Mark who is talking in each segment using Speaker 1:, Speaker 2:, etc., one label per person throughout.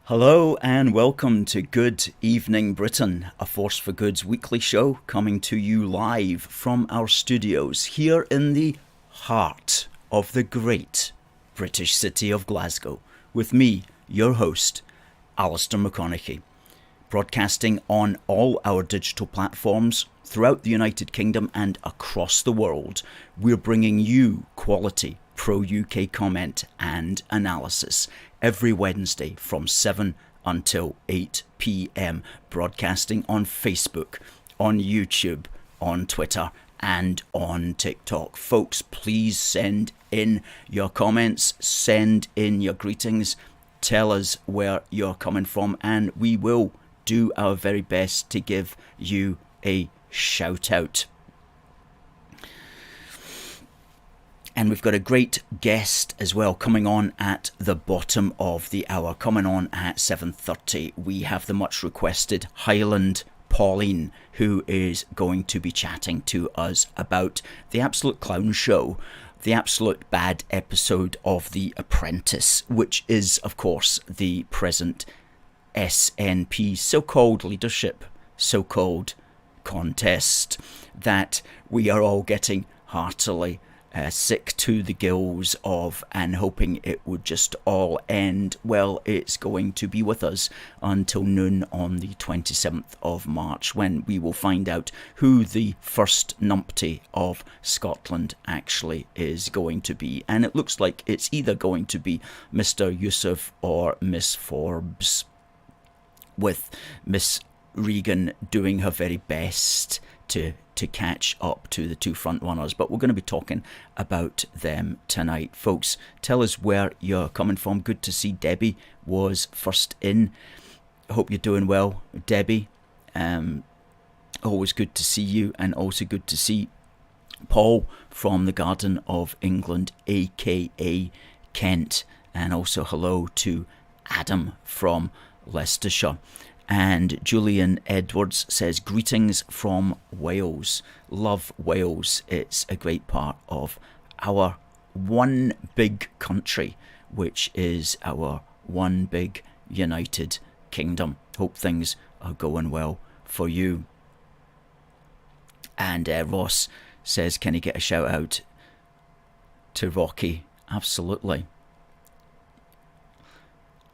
Speaker 1: Hello and welcome to Good Evening Britain, a Force for Good's weekly show coming to you live from our studios here in the heart of the great British city of Glasgow, with me, your host, Alistair McConnachie, broadcasting on all our digital platforms throughout the United Kingdom and across the world. We're bringing you quality pro-UK comment and analysis every Wednesday from 7 until 8 p.m, broadcasting on Facebook, on YouTube, on Twitter, and on TikTok. Folks, please send in your comments, send in your greetings, tell us where you're coming from, and we will do our very best to give you a shout out. And we've got a great guest as well coming on at the bottom of the hour. Coming on at 7:30, we have the much requested Highland Pauline, who is going to be chatting to us about the absolute clown show, the absolute bad episode of The Apprentice, which is, of course, the present SNP so-called leadership, so-called contest that we are all getting heartily sick to the gills of, and hoping it would just all end. Well, it's going to be with us until noon on the 27th of March, when we will find out who the first numpty of Scotland actually is going to be. And it looks like it's either going to be Mr. Yusuf or Miss Forbes, with Miss Regan doing her very best to catch up to the two front runners. But we're going to be talking about them tonight. Folks, tell us where you're coming from. Good to see Debbie was first in. Hope you're doing well, Debbie. Always good to see you, and also good to see Paul from the Garden of England, aka Kent. And also hello to Adam from Leicestershire. And Julian Edwards says, greetings from Wales. Love Wales. It's a great part of our one big country, which is our one big United Kingdom. Hope things are going well for you. And Ross says, can he get a shout out to Rocky? Absolutely.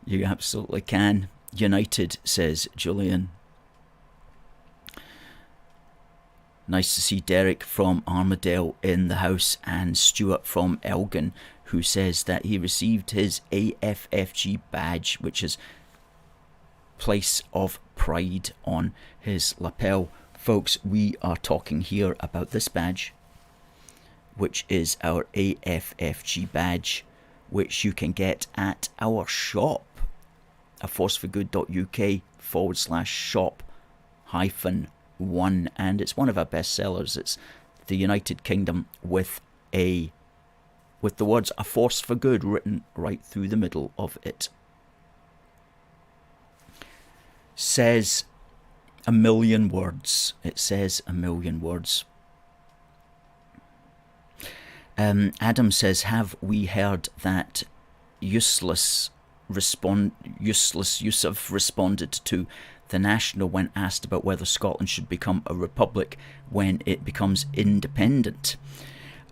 Speaker 1: You absolutely can. United, says Julian. Nice to see Derek from Armadale in the house, and Stuart from Elgin, who says that he received his AFFG badge, which is place of pride, on his lapel. Folks, we are talking here about this badge, which is our AFFG badge, which you can get at our shop, aforceforgood.uk/shop-1, and it's one of our best sellers. It's the United Kingdom with the words "A Force for Good" written right through the middle of it. Says a million words. It says a million words. Adam says, have we heard that Yusuf responded to the National when asked about whether Scotland should become a republic when it becomes independent?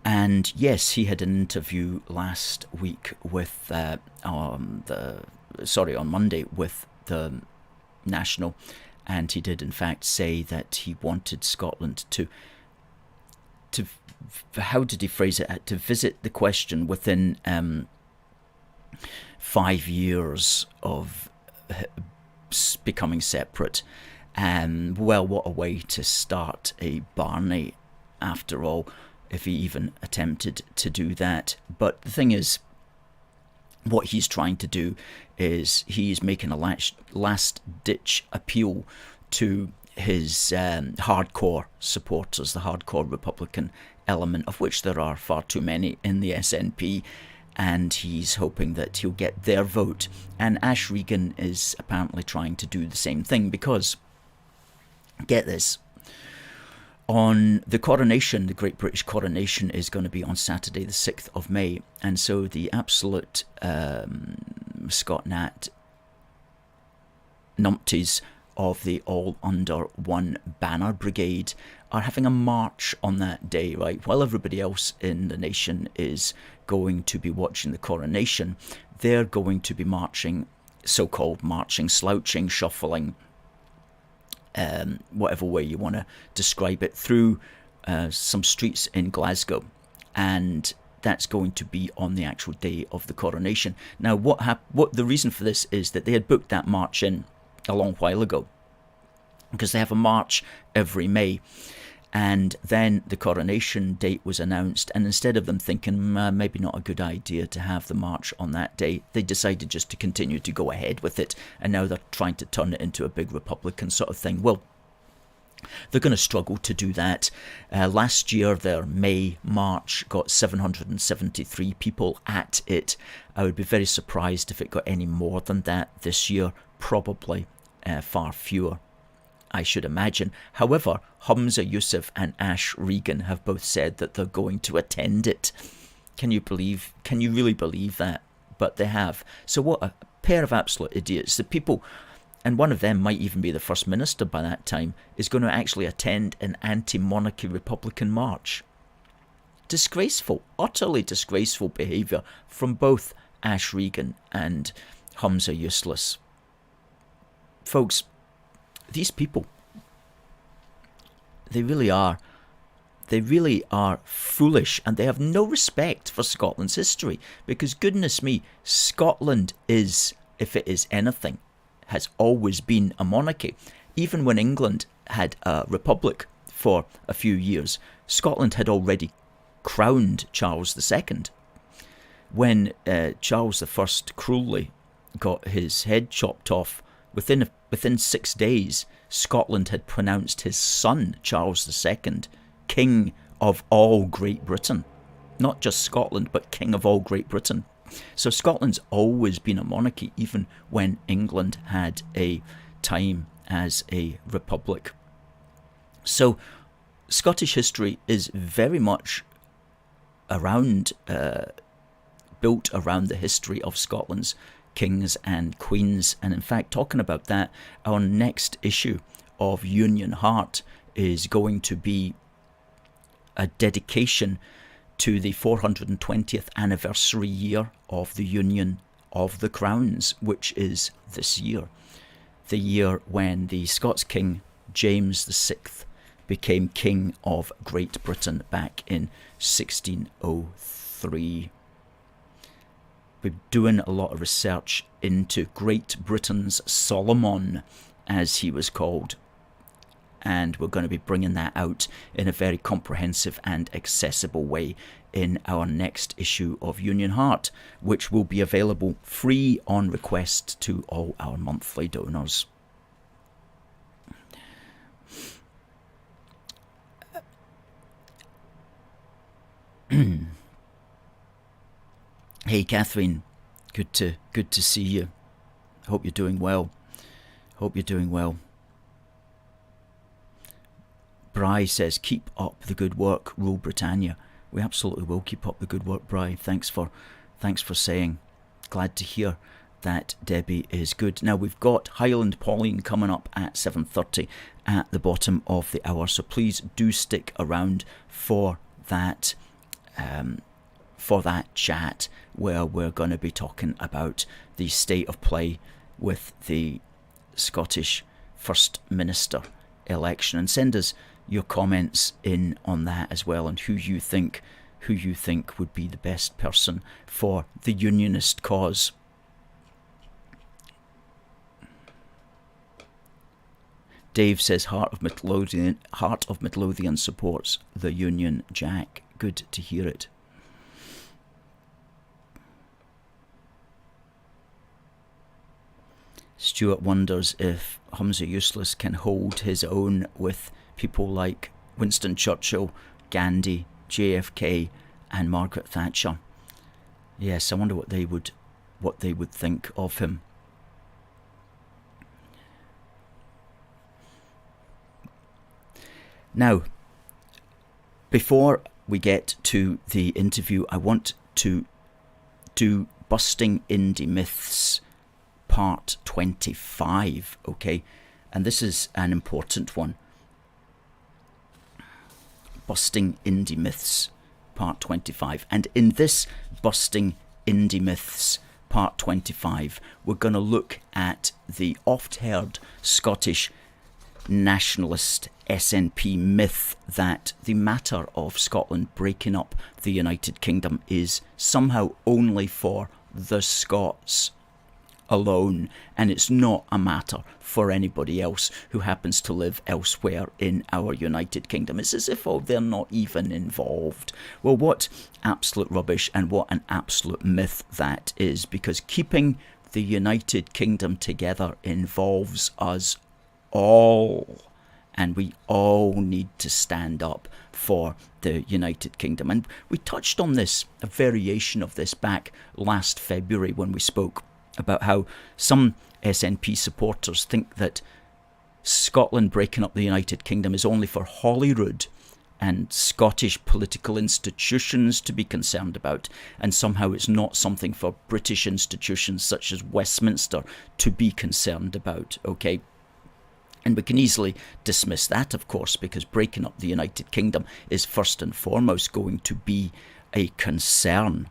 Speaker 1: And yes, he had an interview last week with on Monday with the National, and he did in fact say that he wanted Scotland to how did he phrase it? To visit the question within 5 years of becoming separate. Well, what a way to start a Barney, after all, if he even attempted to do that. But the thing is, what he's trying to do is he's making a last-ditch appeal to his hardcore supporters, the hardcore Republican element, of which there are far too many in the SNP, and he's hoping that he'll get their vote. And Ash Regan is apparently trying to do the same thing, because, get this, on the coronation, the Great British Coronation is going to be on Saturday the 6th of May, and so the absolute Scott Nat numpties of the All Under One Banner Brigade are having a march on that day, right? While everybody else in the nation is going to be watching the coronation, they're going to be marching, so-called marching, slouching, shuffling, whatever way you want to describe it, through some streets in Glasgow. And that's going to be on the actual day of the coronation. Now, what the reason for this is that they had booked that march in a long while ago, because they have a march every May, and then the coronation date was announced, and instead of them thinking maybe not a good idea to have the march on that day, they decided just to continue to go ahead with it, and now they're trying to turn it into a big Republican sort of thing. Well, they're going to struggle to do that. Last year, their May march got 773 people at it. I would be very surprised if it got any more than that this year. Probably far fewer, I should imagine. However, Humza Yousaf and Ash Regan have both said that they're going to attend it. Can you really believe that? But they have. So what a pair of absolute idiots. The people, and one of them might even be the First Minister by that time, is going to actually attend an anti-monarchy Republican march. Disgraceful, utterly disgraceful behaviour from both Ash Regan and Humza Yousaf. Folks, these people, they really are foolish, and they have no respect for Scotland's history, because goodness me, Scotland is, if it is anything, has always been a monarchy. Even when England had a republic for a few years, Scotland had already crowned Charles II. When Charles I cruelly got his head chopped off, within 6 days, Scotland had pronounced his son, Charles II, King of all Great Britain. Not just Scotland, but King of all Great Britain. So Scotland's always been a monarchy, even when England had a time as a republic. So Scottish history is very much built around the history of Scotland's kings and queens. And in fact, talking about that, our next issue of Union Heart is going to be a dedication to the 420th anniversary year of the Union of the Crowns, which is this year, the year when the Scots King James VI became King of Great Britain back in 1603. We're doing a lot of research into Great Britain's Solomon, as he was called, and we're going to be bringing that out in a very comprehensive and accessible way in our next issue of Union Heart, which will be available free on request to all our monthly donors. Hey Catherine, good to see you. Hope you're doing well. Bry says, keep up the good work, Rule Britannia. We absolutely will keep up the good work, Bry. Thanks for saying. Glad to hear that Debbie is good. Now we've got Highland Pauline coming up at 7:30 at the bottom of the hour, so please do stick around for that chat, where we're going to be talking about the state of play with the Scottish First Minister election, and send us your comments in on that as well, and who you think would be the best person for the unionist cause. Dave says Heart of Midlothian supports the Union Jack. Good to hear it. Stuart wonders if Humza Yousaf can hold his own with people like Winston Churchill, Gandhi, JFK and Margaret Thatcher. Yes, I wonder what they would think of him. Now, before we get to the interview, I want to do Busting Indy Myths part 25, okay? And this is an important one. Busting Indy Myths, part 25. And in this Busting Indy Myths, part 25, we're going to look at the oft-heard Scottish nationalist SNP myth that the matter of Scotland breaking up the United Kingdom is somehow only for the Scots alone, and it's not a matter for anybody else who happens to live elsewhere in our United Kingdom. It's as if, oh, they're not even involved. Well, what absolute rubbish and what an absolute myth that is, because keeping the United Kingdom together involves us all, and we all need to stand up for the United Kingdom. And we touched on this, a variation of this, back last February when we spoke about how some SNP supporters think that Scotland breaking up the United Kingdom is only for Holyrood and Scottish political institutions to be concerned about, and somehow it's not something for British institutions such as Westminster to be concerned about, okay? And we can easily dismiss that, of course, because breaking up the United Kingdom is first and foremost going to be a concern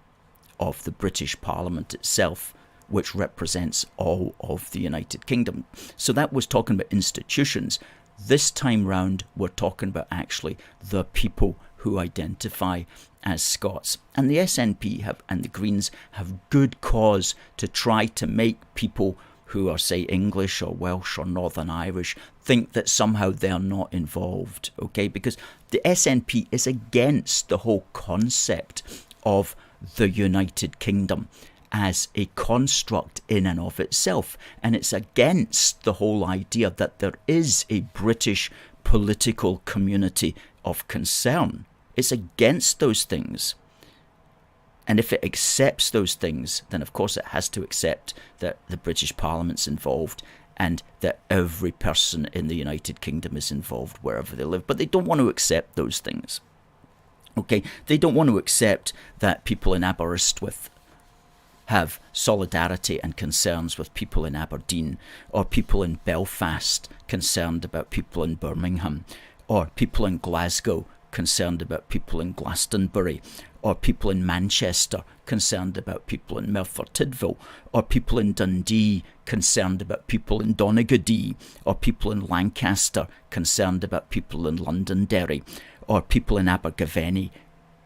Speaker 1: of the British Parliament itself, which represents all of the United Kingdom. So that was talking about institutions. This time round, we're talking about actually the people who identify as Scots. And the SNP and the Greens have good cause to try to make people who are, say, English or Welsh or Northern Irish think that somehow they're not involved, okay? Because the SNP is against the whole concept of the United Kingdom as a construct in and of itself. And it's against the whole idea that there is a British political community of concern. It's against those things. And if it accepts those things, then of course it has to accept that the British Parliament's involved and that every person in the United Kingdom is involved wherever they live. But they don't want to accept those things. Okay, they don't want to accept that people in Aberystwyth have solidarity and concerns with people in Aberdeen, or people in Belfast concerned about people in Birmingham, or people in Glasgow concerned about people in Glastonbury, or people in Manchester concerned about people in Merthyr Tydfil, or people in Dundee concerned about people in Donegal, or people in Lancaster concerned about people in Londonderry, or people in Abergavenny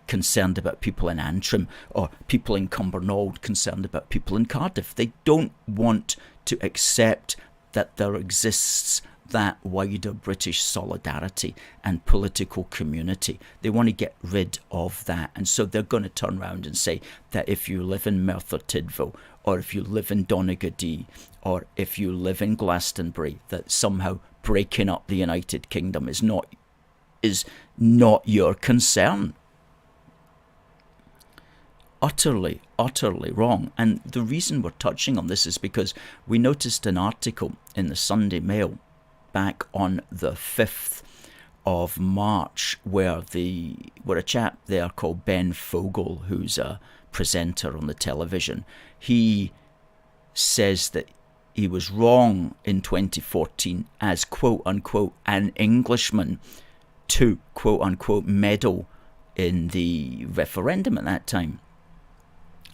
Speaker 1: concerned about people in Antrim, or people in Cumbernauld concerned about people in Cardiff. They don't want to accept that there exists that wider British solidarity and political community. They want to get rid of that. And so they're going to turn around and say that if you live in Merthyr Tydfil, or if you live in Donegal, or if you live in Glastonbury, that somehow breaking up the United Kingdom is not your concern. Utterly, utterly wrong. And the reason we're touching on this is because we noticed an article in the Sunday Mail back on the 5th of March where a chap there called Ben Fogle, who's a presenter on the television, he says that he was wrong in 2014 as quote-unquote an Englishman to quote-unquote meddle in the referendum at that time.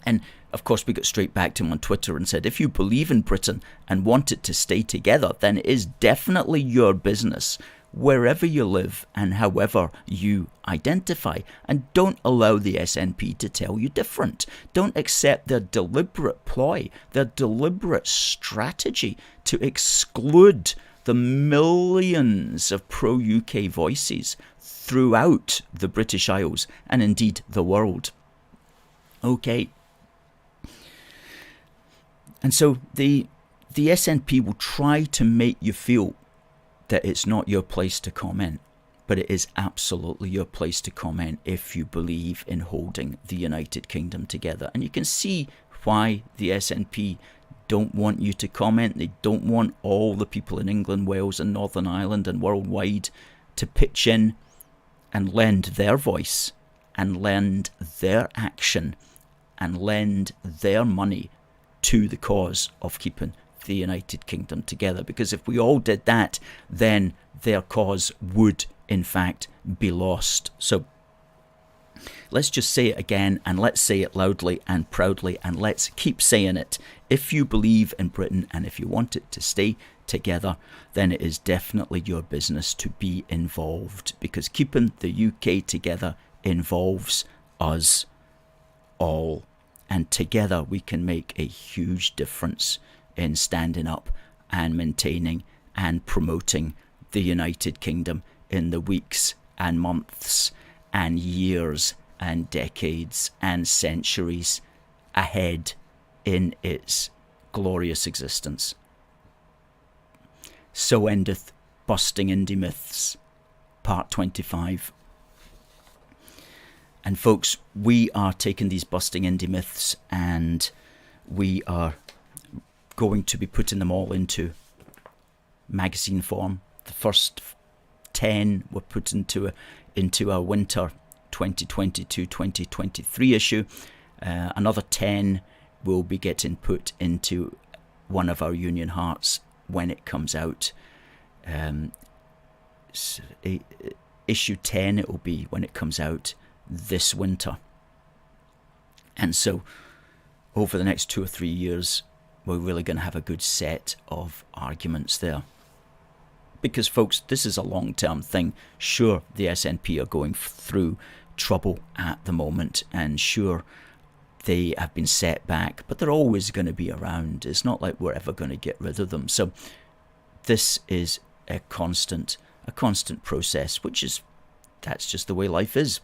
Speaker 1: And of course we got straight back to him on Twitter and said, if you believe in Britain and want it to stay together, then it is definitely your business wherever you live and however you identify. And don't allow the SNP to tell you different. Don't accept their deliberate ploy, their deliberate strategy to exclude the millions of pro-UK voices throughout the British Isles and indeed the world. Okay. And so the SNP will try to make you feel that it's not your place to comment, but it is absolutely your place to comment if you believe in holding the United Kingdom together. And you can see why the SNP don't want you to comment. They don't want all the people in England, Wales and Northern Ireland and worldwide to pitch in and lend their voice and lend their action and lend their money to the cause of keeping the United Kingdom together, because if we all did that, then their cause would in fact be lost. So let's just say it again, and let's say it loudly and proudly, and let's keep saying it. If you believe in Britain and if you want it to stay together, then it is definitely your business to be involved, because keeping the UK together involves us all, and together we can make a huge difference in standing up and maintaining and promoting the United Kingdom in the weeks and months and years and decades and centuries ahead in its glorious existence. So endeth Busting Indy Myths, part 25. And folks, we are taking these Busting Indy Myths and we are going to be putting them all into magazine form. The first 10 were put into our winter 2022-2023 issue. Another 10 will be getting put into one of our Union Hearts when it comes out. Issue 10 it will be when it comes out this winter. And so over the next 2 or 3 years, we're really going to have a good set of arguments there. Because, folks, this is a long-term thing. Sure, the SNP are going through trouble at the moment, and sure, they have been set back, but they're always going to be around. It's not like we're ever going to get rid of them. So this is a constant process, that's just the way life is.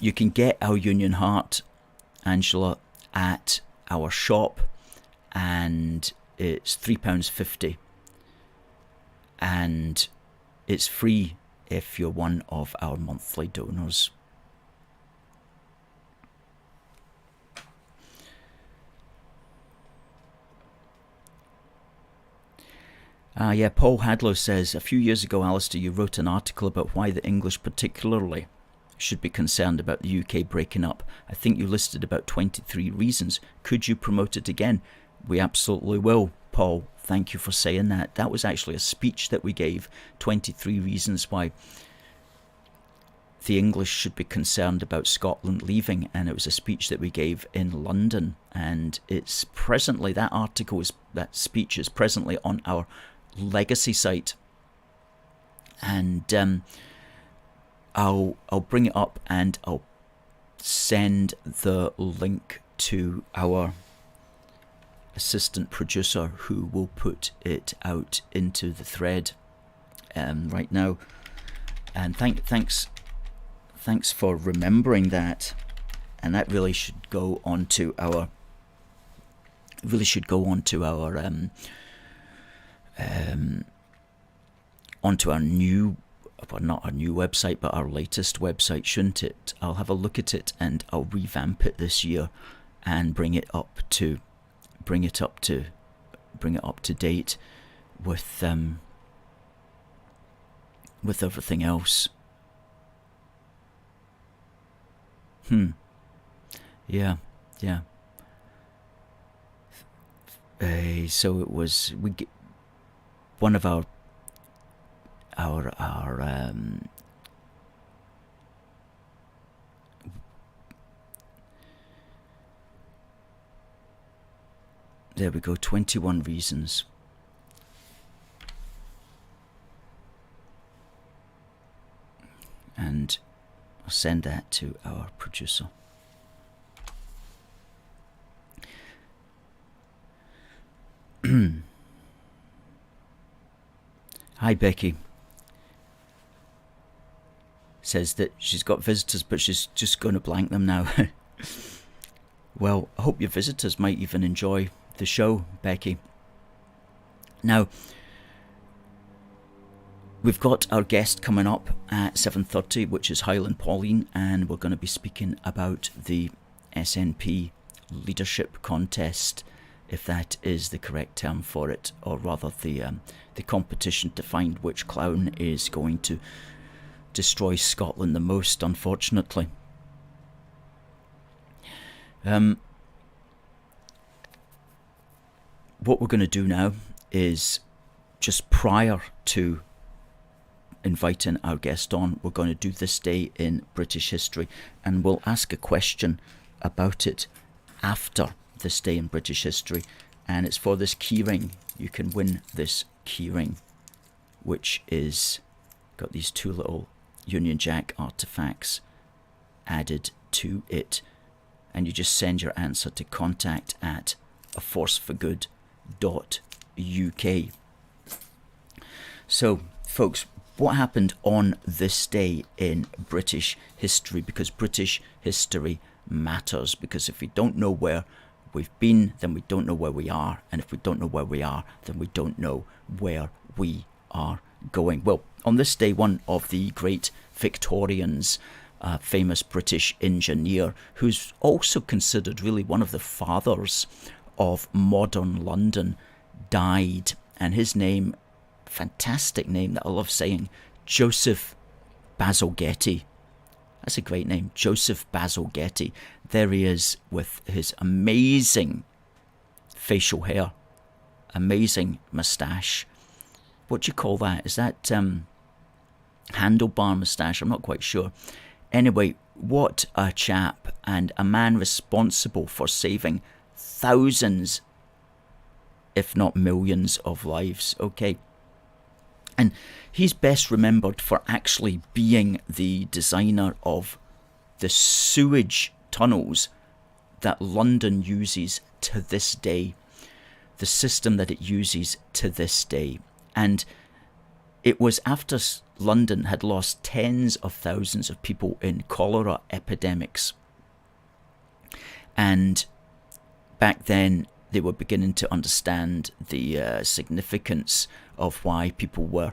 Speaker 1: You can get our Union Heart, Angela, at our shop, and it's £3.50, and it's free if you're one of our monthly donors. Yeah, Paul Hadlow says, a few years ago, Alistair, you wrote an article about why the English particularly should be concerned about the UK breaking up. I think you listed about 23 reasons. Could you promote it again? We absolutely will, Paul. Thank you for saying that. That was actually a speech that we gave, 23 reasons why the English should be concerned about Scotland leaving, and it was a speech that we gave in London, and it's presently, that speech is presently on our legacy site, and I'll bring it up and I'll send the link to our assistant producer who will put it out into the thread right now. And thanks for remembering that. And that really should go onto our onto our new, well, not our new website, but our latest website, shouldn't it? I'll have a look at it and I'll revamp it this year and bring it up to date with everything else. Yeah. So it was one of our there we go, 21 reasons. And I'll send that to our producer. Hi, Becky. Says that she's got visitors, but she's just going to blank them now. Well, I hope your visitors might even enjoy the show, Becky. Now, we've got our guest coming up at 7:30, which is Highland Pauline, and we're going to be speaking about the SNP leadership contest, if that is the correct term for it, or rather the competition to find which clown is going to destroy Scotland the most, unfortunately. What we're going to do now is, just prior to inviting our guest on, we're going to do this day in British history, and we'll ask a question about it after this day in British history. And it's for this keyring. You can win this keyring, which is got these two little Union Jack artifacts added to it, and you just send your answer to contact@aforceforgood.uk. So, folks, what happened on this day in British history? Because British history matters. Because if we don't know where we've been, then we don't know where we are. And if we don't know where we are, then we don't know where we are going. Well, on this day, one of the great Victorians, a famous British engineer, who's also considered really one of the fathers of modern London, died. And his name, fantastic name that I love saying, Joseph Bazalgette. That's a great name, Joseph Bazalgette. There he is with his amazing facial hair, amazing moustache. What do you call that? Is that handlebar moustache? I'm not quite sure. Anyway, what a chap, and a man responsible for saving thousands, if not millions, of lives. Okay. And he's best remembered for actually being the designer of the sewage tunnels that London uses to this day, the system that it uses to this day. And it was after London had lost tens of thousands of people in cholera epidemics. And back then, they were beginning to understand the significance of why people were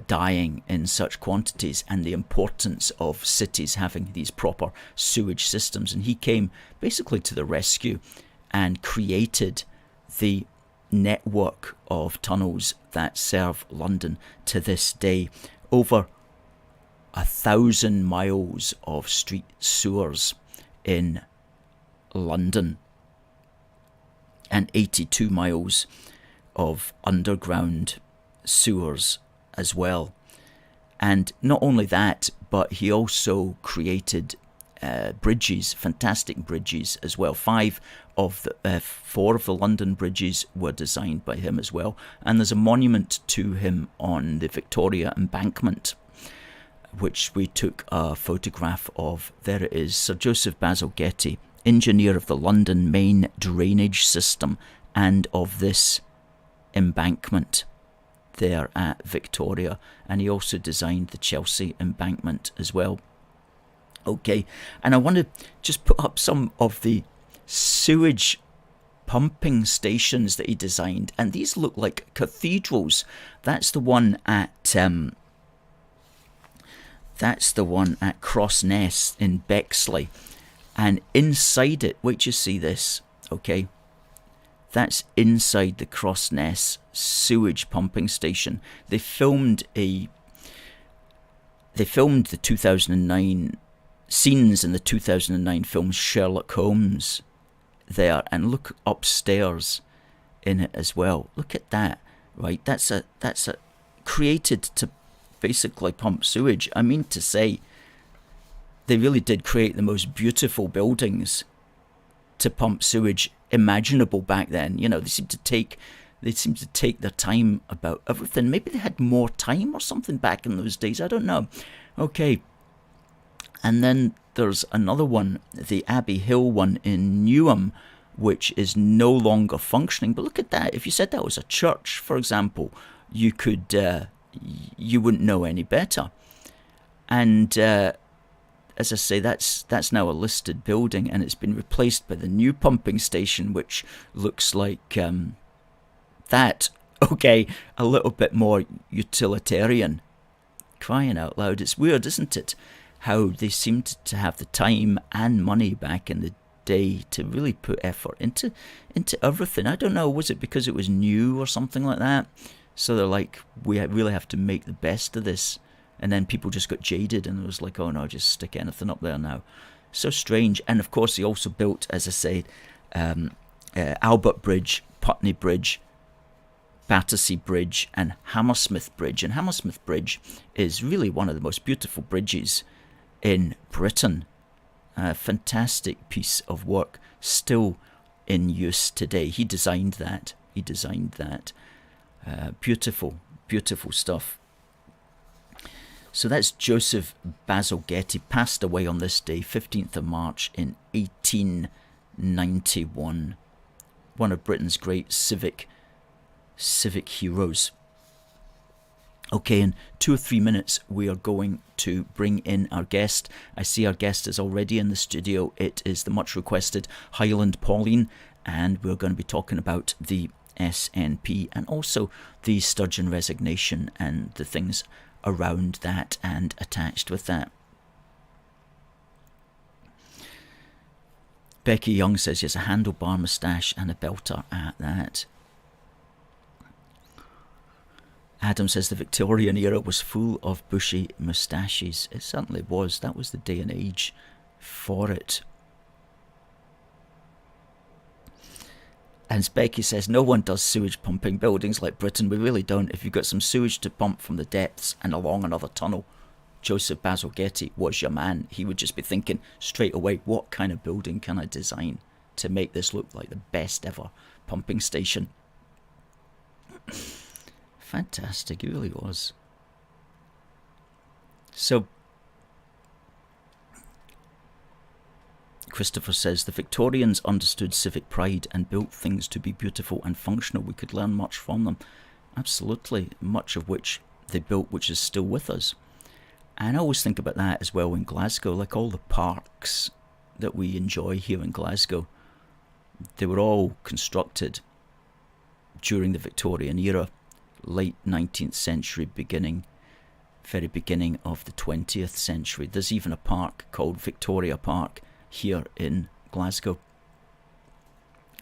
Speaker 1: dying in such quantities, and the importance of cities having these proper sewage systems. And he came basically to the rescue and created the network of tunnels that serve London to this day. Over 1,000 miles of street sewers in London, and 82 miles of underground sewers as well. And not only that, but he also created bridges, fantastic bridges as well. 4 of the London bridges were designed by him as well. And there's a monument to him on the Victoria Embankment, which we took a photograph of. There it is, Sir Joseph Bazalgette, engineer of the London main drainage system and of this embankment there at Victoria. And he also designed the Chelsea embankment as well. Okay, and I want to just put up some of the sewage pumping stations that he designed, and these look like cathedrals. That's the one at Crossness in Bexley, and inside it, wait, you see this, okay? That's inside the Crossness sewage pumping station. They filmed the 2009 scenes in the 2009 film Sherlock Holmes there, and look upstairs in it as well. Look at that, right? That's a created to basically pump sewage. I mean to say, they really did create the most beautiful buildings to pump sewage imaginable back then. You know, they seem to take their time about everything. Maybe they had more time or something back in those days. I don't know. Okay. And then there's another one, the Abbey Hill one in Newham, which is no longer functioning. But look at that. If you said that was a church, for example, you could, you wouldn't know any better. And as I say, that's now a listed building, and it's been replaced by the new pumping station, which looks like that. Okay, a little bit more utilitarian. Crying out loud, it's weird, isn't it? How they seemed to have the time and money back in the day to really put effort into everything. I don't know, was it because it was new or something like that? So they're like, we really have to make the best of this. And then people just got jaded and it was like, oh no, just stick anything up there now. So strange. And of course he also built, as I said, Albert Bridge, Putney Bridge, Battersea Bridge and Hammersmith Bridge. And Hammersmith Bridge is really one of the most beautiful bridges in Britain. A fantastic piece of work, still in use today. He designed that. Beautiful, beautiful stuff. So that's Joseph Bazalgette. He passed away on this day, 15th of March in 1891. One of Britain's great civic heroes. Okay, in 2 or 3 minutes we are going to bring in our guest. I see our guest is already in the studio. It is the much requested Highland Pauline, and we're going to be talking about the SNP and also the Sturgeon resignation and the things around that and attached with that. Becky Young says yes, a handlebar moustache and a belter at that. Adam says the Victorian era was full of bushy moustaches. It certainly was. That was the day and age for it. And Becky says, no one does sewage pumping buildings like Britain. We really don't. If you've got some sewage to pump from the depths and along another tunnel, Joseph Bazalgette was your man. He would just be thinking straight away, what kind of building can I design to make this look like the best ever pumping station? Fantastic, it really was. So, Christopher says, the Victorians understood civic pride and built things to be beautiful and functional. We could learn much from them. Absolutely, much of which they built, which is still with us. And I always think about that as well in Glasgow, like all the parks that we enjoy here in Glasgow. They were all constructed during the Victorian era, late 19th century, very beginning of the 20th century. There's even a park called Victoria Park here in Glasgow.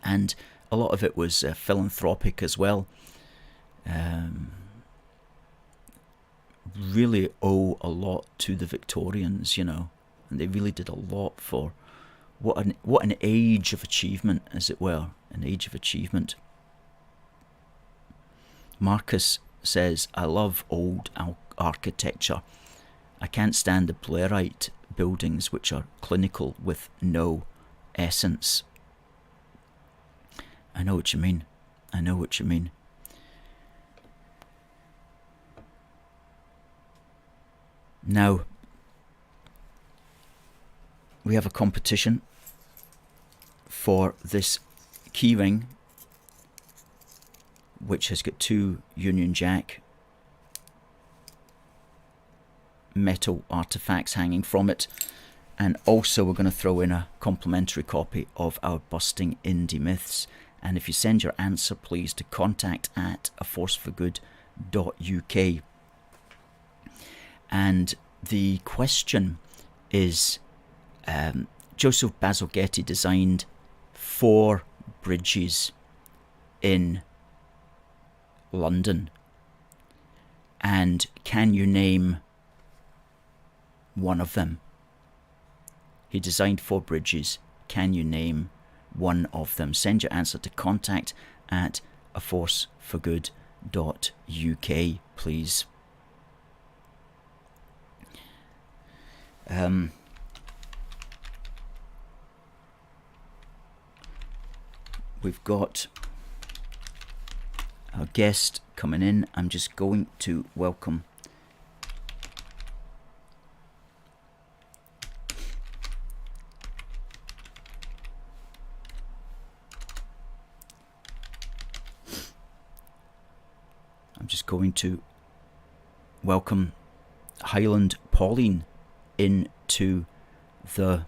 Speaker 1: And a lot of it was philanthropic as well. Really owe a lot to the Victorians, you know, and they really did a lot for what an age of achievement, as it were, an age of achievement. Marcus says, I love old architecture. I can't stand the Blairite buildings which are clinical with no essence. I know what you mean. Now, we have a competition for this keyring, which has got 2 Union Jack metal artifacts hanging from it, and also we're going to throw in a complimentary copy of our Busting Indy Myths. And if you send your answer, please, to contact@aforceforgood.uk. And the question is, Joseph Bazalgette designed 4 bridges in London, and can you name one of them? He designed 4 bridges. Can you name one of them? Send your answer to contact@aforceforgood.uk, please. We've got our guest coming in. I'm just going to welcome Highland Pauline into the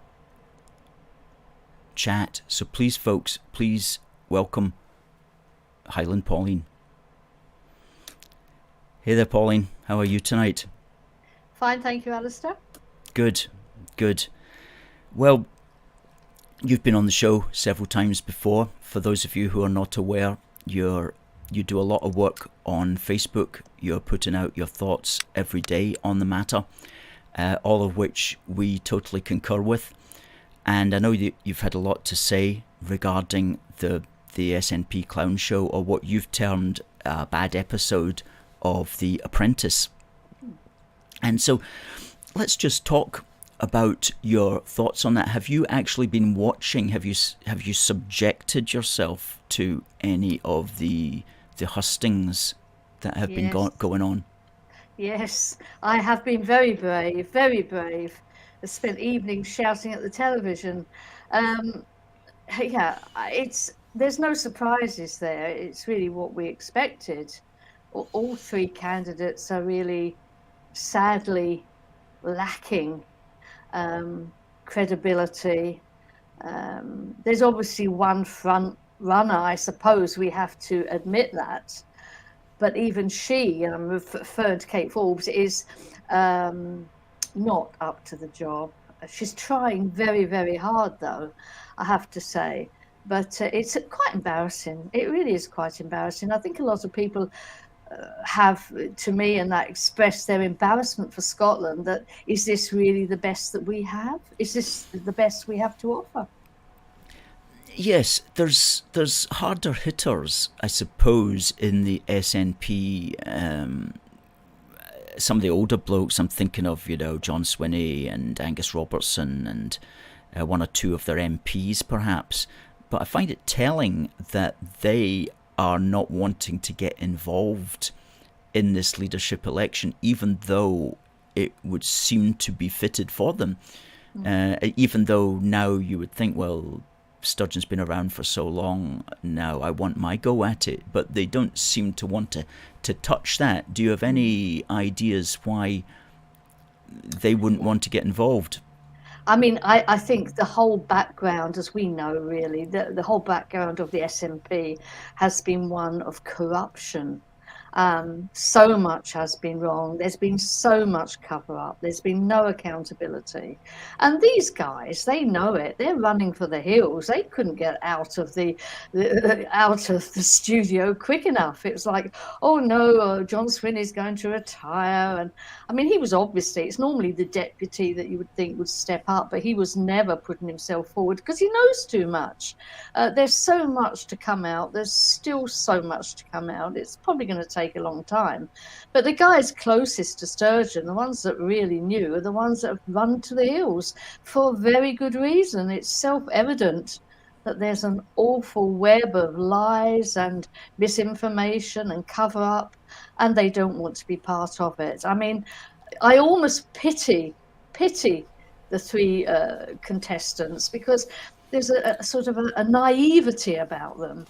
Speaker 1: chat. So please, folks, please welcome Highland Pauline. Hey there, Pauline. How are you tonight?
Speaker 2: Fine, thank you, Alistair.
Speaker 1: Good. Well, you've been on the show several times before. For those of you who are not aware, you do a lot of work on Facebook. You're putting out your thoughts every day on the matter, all of which we totally concur with. And I know you've had a lot to say regarding the SNP clown show, or what you've termed a bad episode of The Apprentice. And so let's just talk about your thoughts on that. Have you actually been watching? Have you subjected yourself to any of the hustings that have been going on?
Speaker 2: Yes, I have been very brave, very brave. I spent evenings shouting at the television. Yeah, there's no surprises there. It's really what we expected. All three candidates are really sadly lacking credibility. There's obviously one front runner, I suppose we have to admit that. But even she, and I'm referring to Kate Forbes, is not up to the job. She's trying very, very hard, though, I have to say. But it's quite embarrassing. It really is quite embarrassing. I think a lot of people have, to me, and that express their embarrassment for Scotland, that is this really the best that we have? Is this the best we have to offer?
Speaker 1: Yes, there's harder hitters, I suppose, in the SNP. Some of the older blokes I'm thinking of, John Swinney and Angus Robertson, and one or two of their MPs perhaps. But I find it telling that they are not wanting to get involved in this leadership election, even though it would seem to be fitted for them. Even though now you would think, well, Sturgeon's been around for so long now, I want my go at it. But they don't seem to want to touch that. Do you have any ideas why they wouldn't want to get involved?
Speaker 2: I mean, I think the whole background, as we know, really, the whole background of the SNP has been one of corruption. So much has been wrong. There's been so much cover up. There's been no accountability. And these guys, they know it. They're running for the hills. They couldn't get out of the studio quick enough. It was like, oh no, John Swinney's going to retire. And I mean, he was obviously, it's normally the deputy that you would think would step up, but he was never putting himself forward because he knows too much. There's so much to come out. There's still so much to come out. It's probably going to take a long time. But the guys closest to Sturgeon, the ones that really knew, are the ones that have run to the hills for a very good reason. It's self-evident that there's an awful web of lies and misinformation and cover-up, and they don't want to be part of it. I mean, I almost pity the three contestants, because there's a sort of a naivety about them.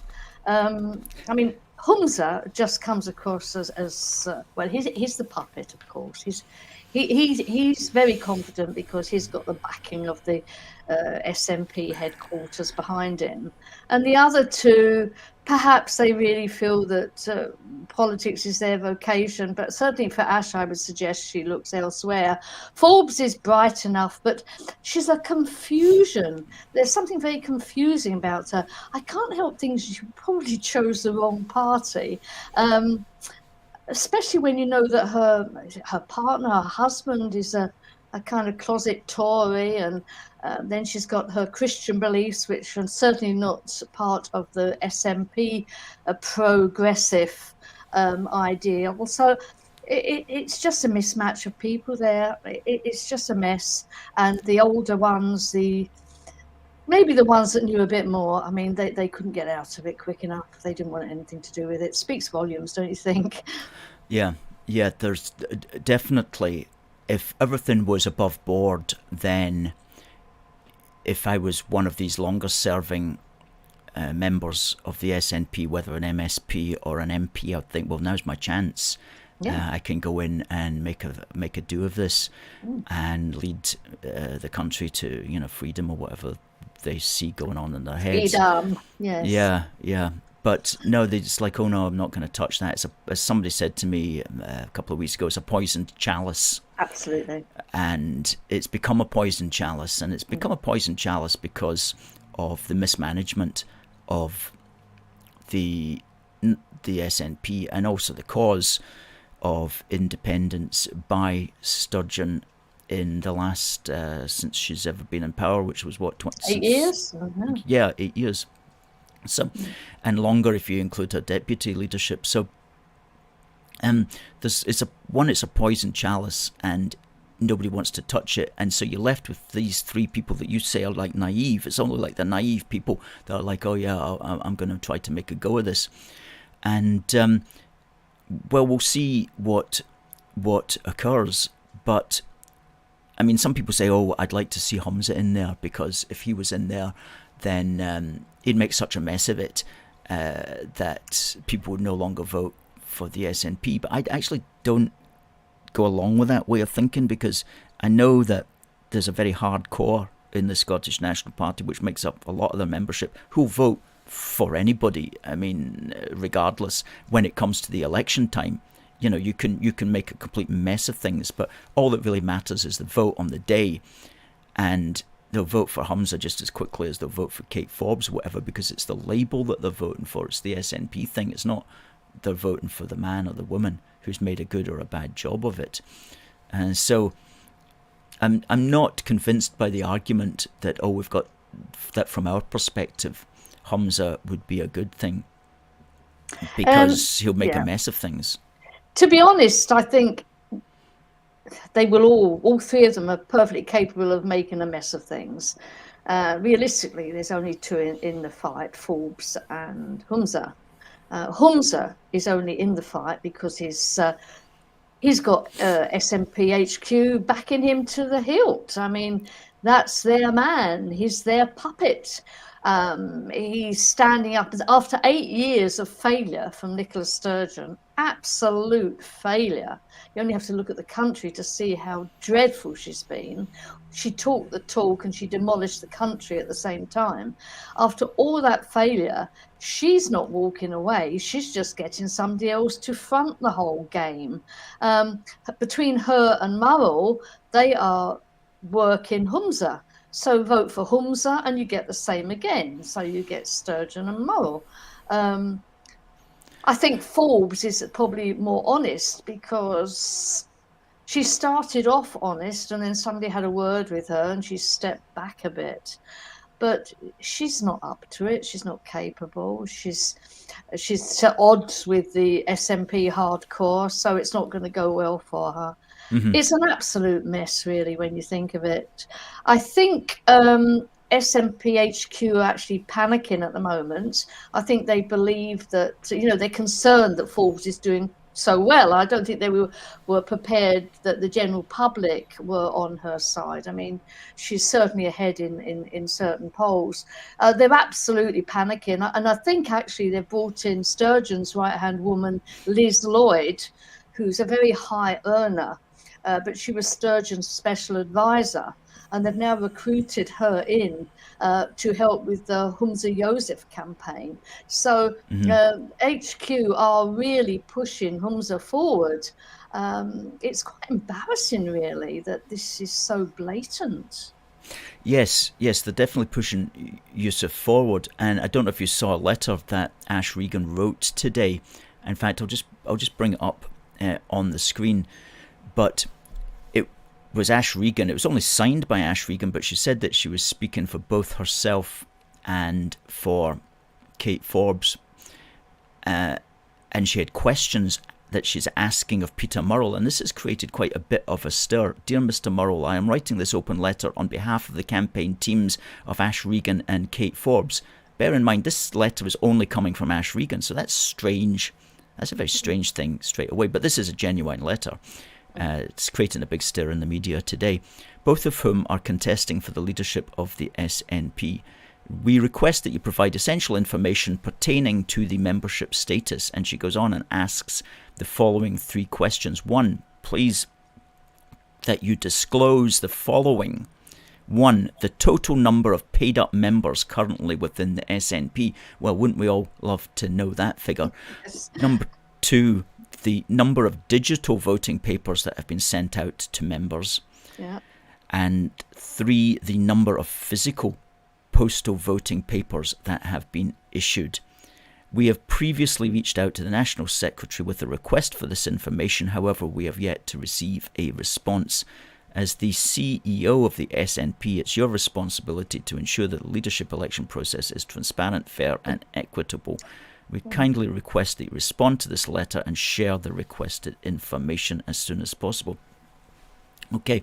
Speaker 2: I mean, Humza just comes across as well. He's the puppet, of course. He's very confident because he's got the backing of the SNP headquarters behind him, and the other two, perhaps they really feel that politics is their vocation. But certainly for Ash, I would suggest she looks elsewhere. Forbes is bright enough, but she's a confusion. There's something very confusing about her. I can't help thinking she probably chose the wrong party. Especially when you know that her partner, her husband, is a kind of closet Tory, and then she's got her Christian beliefs, which are certainly not part of the SNP progressive ideal. So it's just a mismatch of people there. It's just a mess. And the older ones, maybe the ones that knew a bit more, I mean, they couldn't get out of it quick enough. They didn't want anything to do with it. Speaks volumes, don't you think?
Speaker 1: Yeah, there's definitely, if everything was above board, then if I was one of these longer serving members of the SNP, whether an MSP or an MP, I'd think, well, now's my chance. Yeah. I can go in and make a do of this and lead the country to freedom, or whatever they see going on in their heads.
Speaker 2: Freedom, yes.
Speaker 1: Yeah. But no, they're just like, oh no, I'm not going to touch that. As somebody said to me a couple of weeks ago, it's a poisoned chalice.
Speaker 2: Absolutely. And
Speaker 1: it's become a poisoned chalice, and it's become a poisoned chalice because of the mismanagement of the SNP, and also the cause of independence by Sturgeon in the last, since she's ever been in power, which was what,
Speaker 2: 8 years? Mm-hmm.
Speaker 1: Yeah, 8 years. So, and longer if you include her deputy leadership. So, it's a poison chalice, and nobody wants to touch it. And so you're left with these three people that you say are like naive. It's only like the naive people that are like, oh yeah, I'm going to try to make a go of this. And well, we'll see what occurs. But I mean, some people say, oh, I'd like to see Humza in there, because if he was in there, then he'd make such a mess of it that people would no longer vote for the SNP. But I actually don't go along with that way of thinking, because I know that there's a very hardcore in the Scottish National Party, which makes up a lot of their membership, who'll vote for anybody. I mean, regardless, when it comes to the election time. You know, you can make a complete mess of things, but all that really matters is the vote on the day, and they'll vote for Humza just as quickly as they'll vote for Kate Forbes or whatever, because it's the label that they're voting for. It's the SNP thing. It's not they're voting for the man or the woman who's made a good or a bad job of it. And so I'm not convinced by the argument that, oh, we've got that from our perspective, Humza would be a good thing because he'll make a mess of things.
Speaker 2: To be honest, I think they will all three of them are perfectly capable of making a mess of things. Realistically, there's only two in the fight, Forbes and Humza. Humza is only in the fight because he's got SNP HQ backing him to the hilt. I mean, that's their man. He's their puppet. He's standing up after 8 years of failure from Nicola Sturgeon. Absolute failure. You only have to look at the country to see how dreadful she's been. She talked the talk and she demolished the country at the same time. After all that failure, she's not walking away. She's just getting somebody else to front the whole game. Between her and Murrell, they are working Humza. So vote for Humza and you get the same again. So you get Sturgeon and Murrell. I think Forbes is probably more honest because she started off honest and then somebody had a word with her and she stepped back a bit. But she's not up to it. She's not capable. She's at odds with the SNP hardcore, so it's not going to go well for her. Mm-hmm. It's an absolute mess, really, when you think of it. I think SNP HQ are actually panicking at the moment. I think they believe that, they're concerned that Forbes is doing so well. I don't think they were prepared that the general public were on her side. I mean, she's certainly ahead in certain polls. They're absolutely panicking. And I think actually they've brought in Sturgeon's right-hand woman, Liz Lloyd, who's a very high earner, but she was Sturgeon's special advisor. And they've now recruited her in to help with the Humza Joseph campaign. So HQ are really pushing Humza forward. It's quite embarrassing, really, that this is so blatant.
Speaker 1: Yes, they're definitely pushing Yusuf forward. And I don't know if you saw a letter that Ash Regan wrote today. In fact, I'll just bring it up on the screen. But was Ash Regan. It was only signed by Ash Regan, but she said that she was speaking for both herself and for Kate Forbes. And she had questions that she's asking of Peter Murrell, and this has created quite a bit of a stir. Dear Mr. Murrell, I am writing this open letter on behalf of the campaign teams of Ash Regan and Kate Forbes. Bear in mind, this letter is only coming from Ash Regan, so that's strange. That's a very strange thing straight away, but this is a genuine letter. It's creating a big stir in the media today, both of whom are contesting for the leadership of the SNP. We request that you provide essential information pertaining to the membership status. And she goes on and asks the following 3 questions. 1, please that you disclose the following. 1, the total number of paid up members currently within the SNP. Well, wouldn't we all love to know that figure? Yes. Number 2, the number of digital voting papers that have been sent out to members. Yeah. And 3, the number of physical postal voting papers that have been issued. We have previously reached out to the National Secretary with a request for this information. However, we have yet to receive a response. As the CEO of the SNP, it's your responsibility to ensure that the leadership election process is transparent, fair and equitable. We kindly request that you respond to this letter and share the requested information as soon as possible. Okay,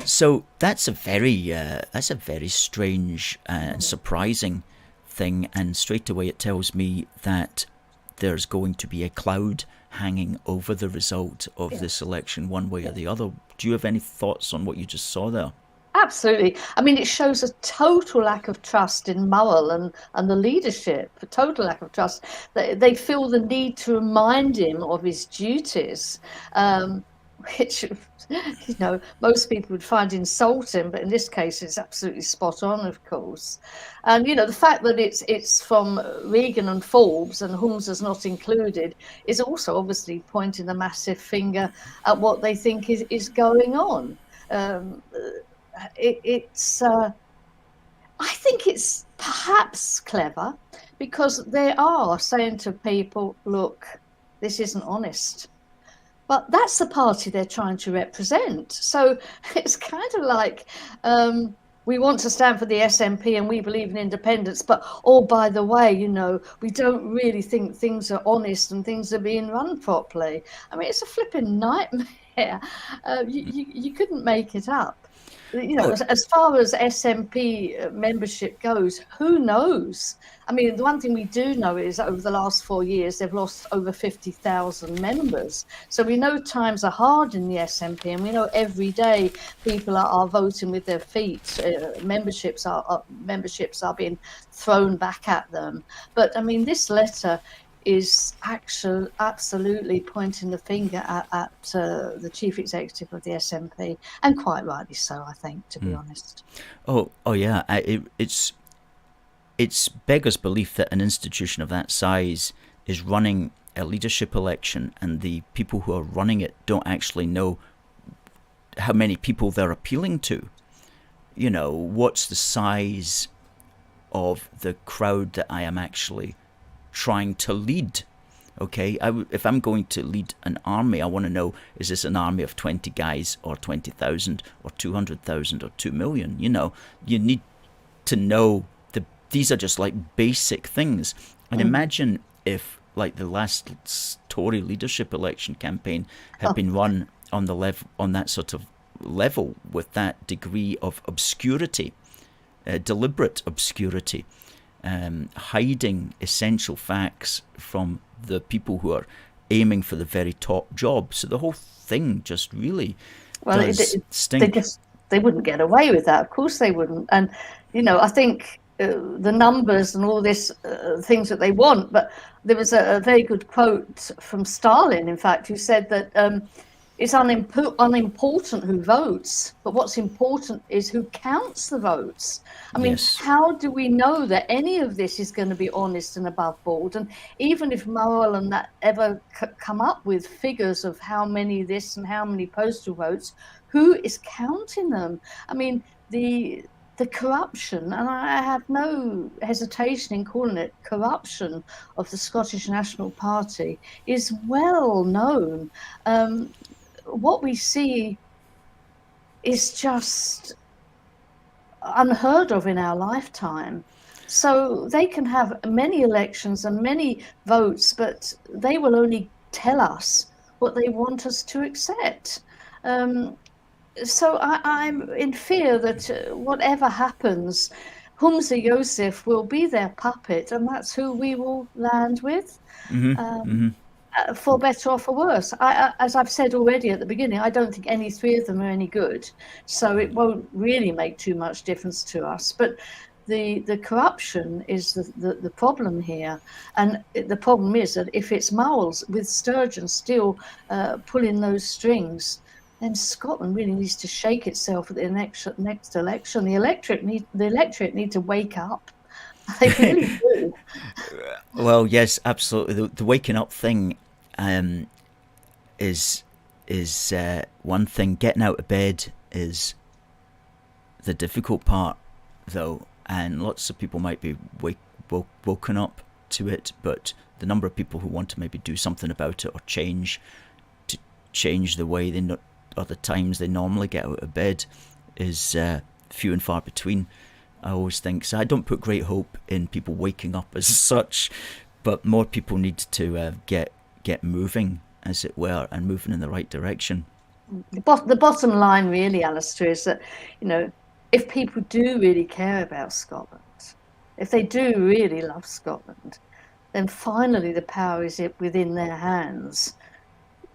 Speaker 1: so that's a very strange and surprising thing, and straight away it tells me that there's going to be a cloud hanging over the result of this election one way or the other. Do you have any thoughts on what you just saw there?
Speaker 2: Absolutely. I mean, it shows a total lack of trust in Murrell and the leadership, a total lack of trust. They feel the need to remind him of his duties, which, most people would find insulting, but in this case, it's absolutely spot on, of course. And, the fact that it's from Regan and Forbes and Humza's not included is also obviously pointing a massive finger at what they think is going on. I think it's perhaps clever because they are saying to people, look, this isn't honest. But that's the party they're trying to represent. So it's kind of like we want to stand for the SNP and we believe in independence. But, by the way, we don't really think things are honest and things are being run properly. I mean, it's a flipping nightmare. You couldn't make it up. As far as SNP membership goes, who knows? I mean, the one thing we do know is that over the last 4 years, they've lost over 50,000 members. So we know times are hard in the SNP, and we know every day people are voting with their feet. Memberships are being thrown back at them. But I mean, this letter is actually absolutely pointing the finger at the chief executive of the SNP, and quite rightly so, I think, to be honest.
Speaker 1: Oh yeah, it's beggars belief that an institution of that size is running a leadership election, and the people who are running it don't actually know how many people they're appealing to. What's the size of the crowd that I am actually trying to lead. Okay, if I'm going to lead an army, I want to know, is this an army of 20 guys or 20,000 or 200,000 or 2 million? You need to know these are just like basic things. And imagine if, like, the last Tory leadership election campaign had been run on that sort of level, with that degree of obscurity, deliberate obscurity. Hiding essential facts from the people who are aiming for the very top job. So the whole thing just really does stink.
Speaker 2: They wouldn't get away with that. Of course they wouldn't. And, I think the numbers and all this things that they want, but there was a very good quote from Stalin, in fact, who said that it's unimportant who votes, but what's important is who counts the votes. I mean, How do we know that any of this is going to be honest and above board? And even if Murrell and that ever come up with figures of how many this and how many postal votes, who is counting them? I mean, the corruption, and I have no hesitation in calling it corruption, of the Scottish National Party is well known. What we see is just unheard of in our lifetime. So they can have many elections and many votes, but they will only tell us what they want us to accept. So I'm in fear that whatever happens, Humza Joseph will be their puppet, and that's who we will land with. For better or for worse. As I've said already at the beginning, I don't think any three of them are any good. So it won't really make too much difference to us. But the corruption is the problem here. And the problem is that if it's Murrell with Sturgeon still pulling those strings, then Scotland really needs to shake itself at the next election. The electorate need to wake up. They really do.
Speaker 1: Well, yes, absolutely. The waking up thing is one thing. Getting out of bed is the difficult part, though, and lots of people might be woken up to it, but the number of people who want to maybe do something about it or change the way they the times they normally get out of bed is few and far between. I always think so. I don't put great hope in people waking up as such, but more people need to get moving, as it were, and moving in the right direction.
Speaker 2: The bottom line, really, Alistair, is that, you know, if people do really care about Scotland, if they do really love Scotland, then finally the power is within their hands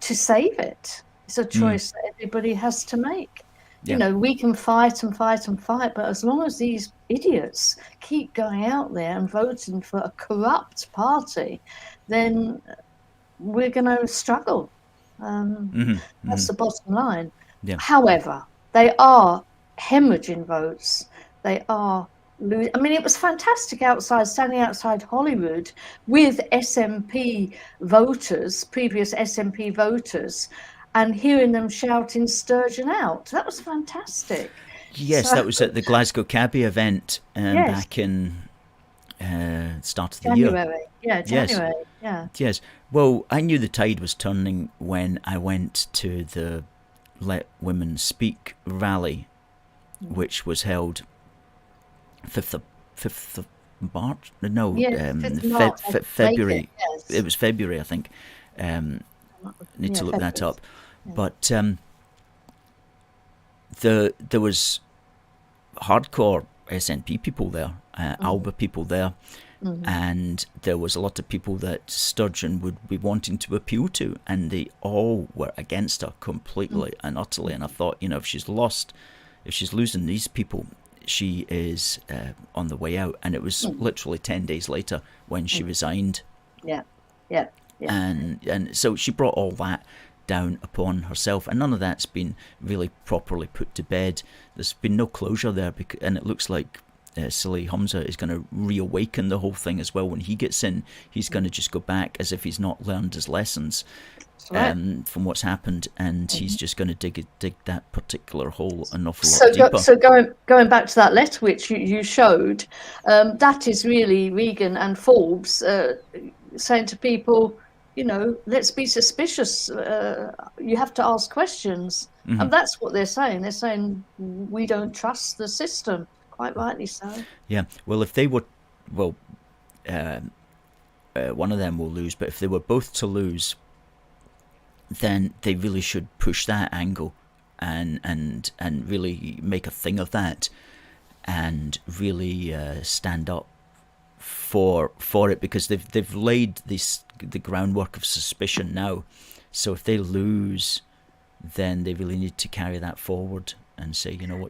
Speaker 2: to save it. It's a choice that everybody has to make.
Speaker 1: Yeah.
Speaker 2: You know, we can fight and fight and fight, but as long as these idiots keep going out there and voting for a corrupt party, then we're going to struggle. That's the bottom line.
Speaker 1: Yeah.
Speaker 2: However, they are hemorrhaging votes. They are losing. I mean, it was fantastic standing outside Holyrood with SNP voters, previous SNP voters, and hearing them shouting Sturgeon out. That was fantastic.
Speaker 1: Yes, that was at the Glasgow Cabbie event back in start of the
Speaker 2: January.
Speaker 1: year.
Speaker 2: Yeah, January.
Speaker 1: Yes. Well, I knew the tide was turning when I went to the Let Women Speak rally, which was held 5th of March? No,
Speaker 2: 5th of March,
Speaker 1: February.
Speaker 2: Yes.
Speaker 1: It was February, I think. Need to look that up.
Speaker 2: Yeah.
Speaker 1: But there was hardcore SNP people there, Alba people there, and there was a lot of people that Sturgeon would be wanting to appeal to, and they all were against her completely and utterly. And I thought, you know, if she's losing these people, she is on the way out. And it was literally 10 days later when she resigned.
Speaker 2: Yeah.
Speaker 1: And so she brought all that down upon herself, and none of that's been really properly put to bed. There's been no closure there, and it looks like silly Humza is going to reawaken the whole thing as well. When he gets in, he's going to just go back as if he's not learned his lessons from what's happened, and he's just going to dig that particular hole an awful lot deeper.
Speaker 2: So going back to that letter which you showed, that is really Regan and Forbes saying to people, you know, let's be suspicious. You have to ask questions. And that's what they're saying. They're saying we don't trust the system. Quite rightly so.
Speaker 1: Yeah. Well, if they were, one of them will lose, but if they were both to lose, then they really should push that angle and really make a thing of that, and really stand up for it, because they've laid the groundwork of suspicion now. So if they lose, then they really need to carry that forward and say, you know,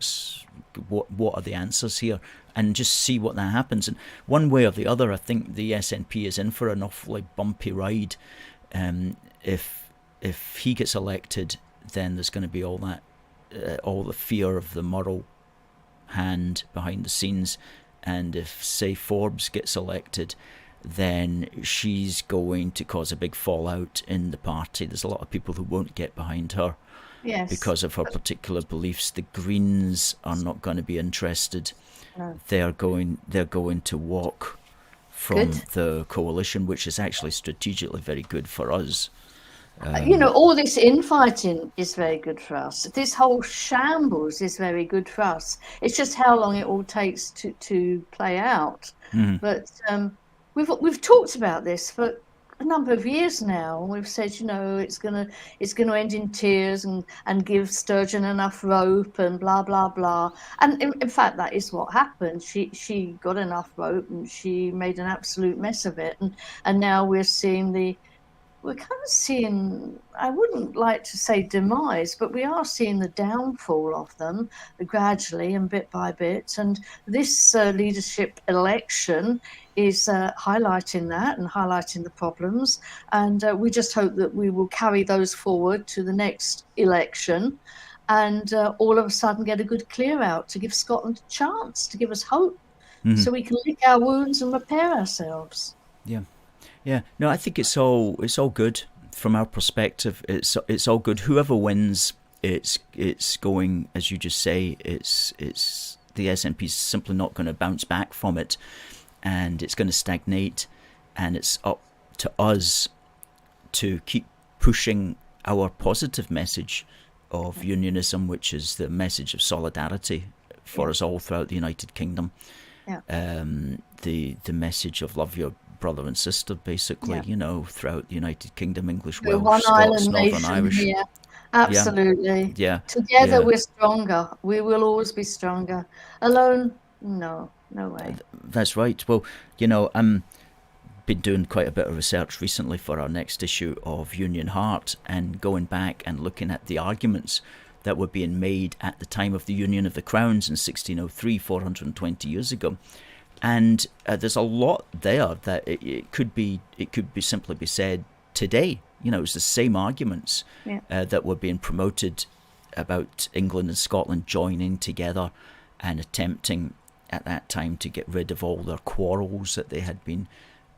Speaker 1: what are the answers here, and just see what that happens. And one way or the other, I think the SNP is in for an awfully bumpy ride. If he gets elected, then there's going to be all the fear of the Murrell hand behind the scenes. And if, say, Forbes gets elected, then she's going to cause a big fallout in the party. There's a lot of people who won't get behind her because of her particular beliefs. The Greens are not going to be interested. No. They're going to walk from the coalition, which is actually strategically very good for us.
Speaker 2: You know, all this infighting is very good for us. This whole shambles is very good for us. It's just how long it all takes to play out. But we've talked about this for a number of years now. We've said, you know, it's gonna end in tears and give Sturgeon enough rope and blah blah blah. And in fact, that is what happened. She got enough rope and she made an absolute mess of it. And now we're kind of seeing, I wouldn't like to say demise, but we are seeing the downfall of them gradually and bit by bit. And this leadership election is highlighting that and highlighting the problems. And we just hope that we will carry those forward to the next election and all of a sudden get a good clear out to give Scotland a chance, to give us hope, so we can lick our wounds and repair ourselves.
Speaker 1: Yeah, no, I think it's all good from our perspective. It's all good. Whoever wins, it's going, as you just say. It's the SNP's simply not going to bounce back from it, and it's going to stagnate. And it's up to us to keep pushing our positive message of unionism, which is the message of solidarity for us all throughout the United Kingdom. The message of love your brother and sister, basically, throughout the United Kingdom, English,
Speaker 2: We're
Speaker 1: Welsh,
Speaker 2: one
Speaker 1: Scots,
Speaker 2: island
Speaker 1: Northern
Speaker 2: nation
Speaker 1: Irish.
Speaker 2: here. Absolutely.
Speaker 1: Yeah.
Speaker 2: Together we're stronger. We will always be stronger. Alone, no way.
Speaker 1: That's right. Well, I'm been doing quite a bit of research recently for our next issue of Union Heart, and going back and looking at the arguments that were being made at the time of the Union of the Crowns in 1603, 420 years ago. And there's a lot there that it could be simply be said today. It's the same arguments that were being promoted about England and Scotland joining together and attempting at that time to get rid of all their quarrels that they had been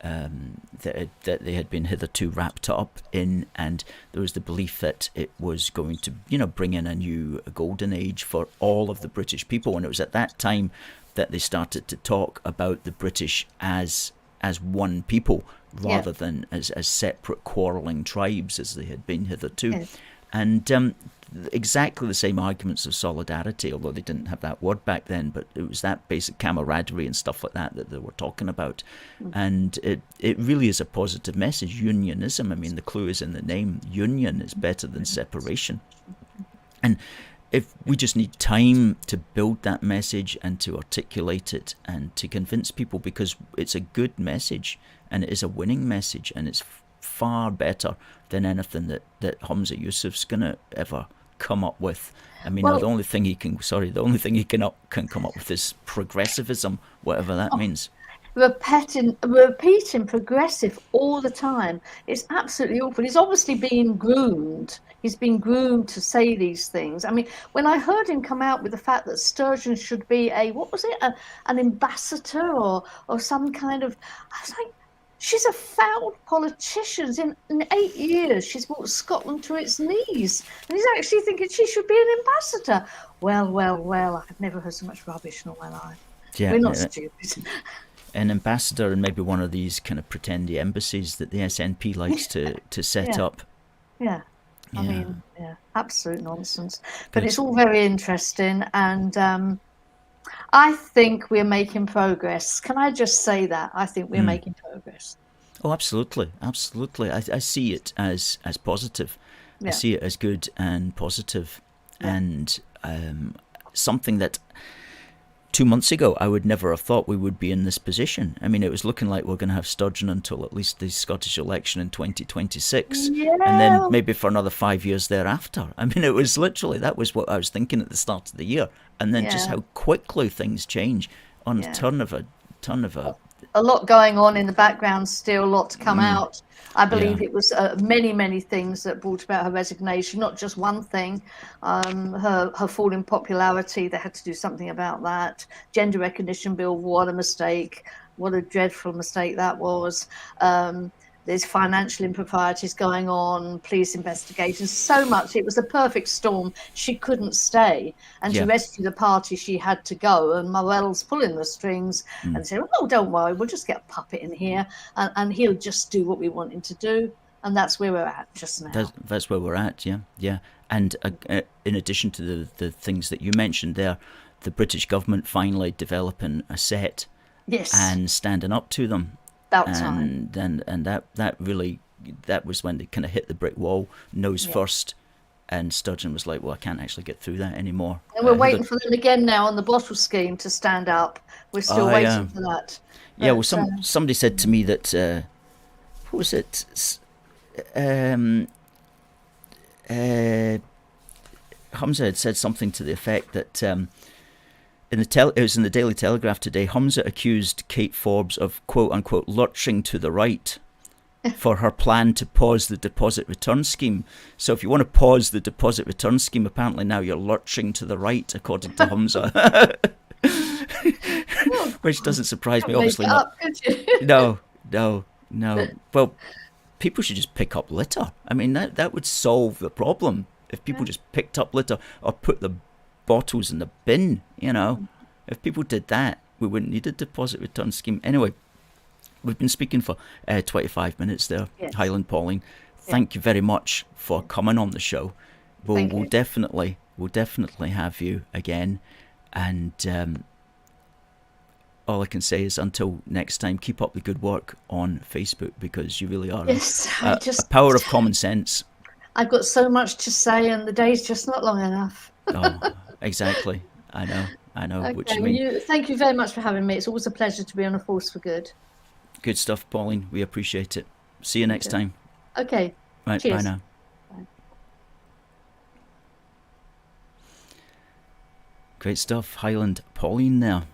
Speaker 1: that they had been hitherto wrapped up in, and there was the belief that it was going to bring in a new golden age for all of the British people. And it was at that time that they started to talk about the British as one people, rather than as separate quarrelling tribes as they had been hitherto. And exactly the same arguments of solidarity, although they didn't have that word back then, but it was that basic camaraderie and stuff like that they were talking about. And it really is a positive message. Unionism, I mean, the clue is in the name. Union is better than separation. And if we just need time to build that message and to articulate it and to convince people, because it's a good message and it is a winning message, and it's far better than anything that Humza Yousaf's gonna ever come up with. I mean, the only thing he can come up with is progressivism, whatever that means.
Speaker 2: Repeating progressive all the time. It's absolutely awful. He's obviously being groomed. He's been groomed to say these things. I mean, when I heard him come out with the fact that Sturgeon should be an ambassador or some kind of, I was like, she's a foul politician. In 8 years, she's brought Scotland to its knees. And he's actually thinking she should be an ambassador. Well, I've never heard so much rubbish in all my life. Yeah, we're not stupid.
Speaker 1: An ambassador in maybe one of these kind of pretendy embassies that the SNP likes to set up.
Speaker 2: Yeah. I mean, absolute nonsense. But it's all very interesting, and I think we're making progress. Can I just say that? I think we're making progress.
Speaker 1: Oh, absolutely. I see it as positive. I see it as good and positive, and something that 2 months ago I would never have thought we would be in this position. I mean, it was looking like we're going to have Sturgeon until at least the Scottish election in 2026, and then maybe for another 5 years thereafter. I mean, it was literally, that was what I was thinking at the start of the year, and then just how quickly things change on the turn of a
Speaker 2: lot going on in the background still, a lot to come out. I believe it was many things that brought about her resignation, not just one thing. Her fall in popularity, they had to do something about that. Gender recognition bill, what a mistake. What a dreadful mistake that was. There's financial improprieties going on, police investigations, so much. It was a perfect storm. She couldn't stay. And to rescue the party, she had to go. And Murrell's pulling the strings and said, oh, don't worry, we'll just get a puppet in here and he'll just do what we want him to do. And that's where we're at just now.
Speaker 1: That's where we're at, yeah. And in addition to the things that you mentioned there, the British government finally developing a set and standing up to them. And that was when they kind of hit the brick wall nose first, and Sturgeon was like, well, I can't actually get through that anymore.
Speaker 2: And we're waiting for them again now on the bottle scheme to stand up. We're still waiting for that.
Speaker 1: Yeah, well, somebody said to me that what was it? Humza had said something to the effect that it was in the Daily Telegraph today. Humza accused Kate Forbes of quote unquote lurching to the right for her plan to pause the deposit return scheme. So if you want to pause the deposit return scheme, apparently now you're lurching to the right, according to Humza. Which doesn't surprise me, obviously not. No. Well, people should just pick up litter. I mean, that would solve the problem if people just picked up litter or put the bottles in the bin. If people did that, we wouldn't need a deposit return scheme. Anyway, we've been speaking for 25 minutes there. Highland Pauline, thank you very much for coming on the show. Well,
Speaker 2: Thank you.
Speaker 1: we'll definitely have you again, and all I can say is until next time, keep up the good work on Facebook, because you really are
Speaker 2: Yes,
Speaker 1: a power of common sense.
Speaker 2: I've got so much to say, and the day's just not long enough.
Speaker 1: Oh, exactly. I know what
Speaker 2: Okay,
Speaker 1: you
Speaker 2: well,
Speaker 1: mean.
Speaker 2: thank you very much for having me. It's always a pleasure to be on A Force for Good.
Speaker 1: Good stuff, Pauline. We appreciate it. See you next time.
Speaker 2: Okay.
Speaker 1: Right,
Speaker 2: Cheers.
Speaker 1: bye now.
Speaker 2: Bye.
Speaker 1: Great stuff. Highland Pauline there.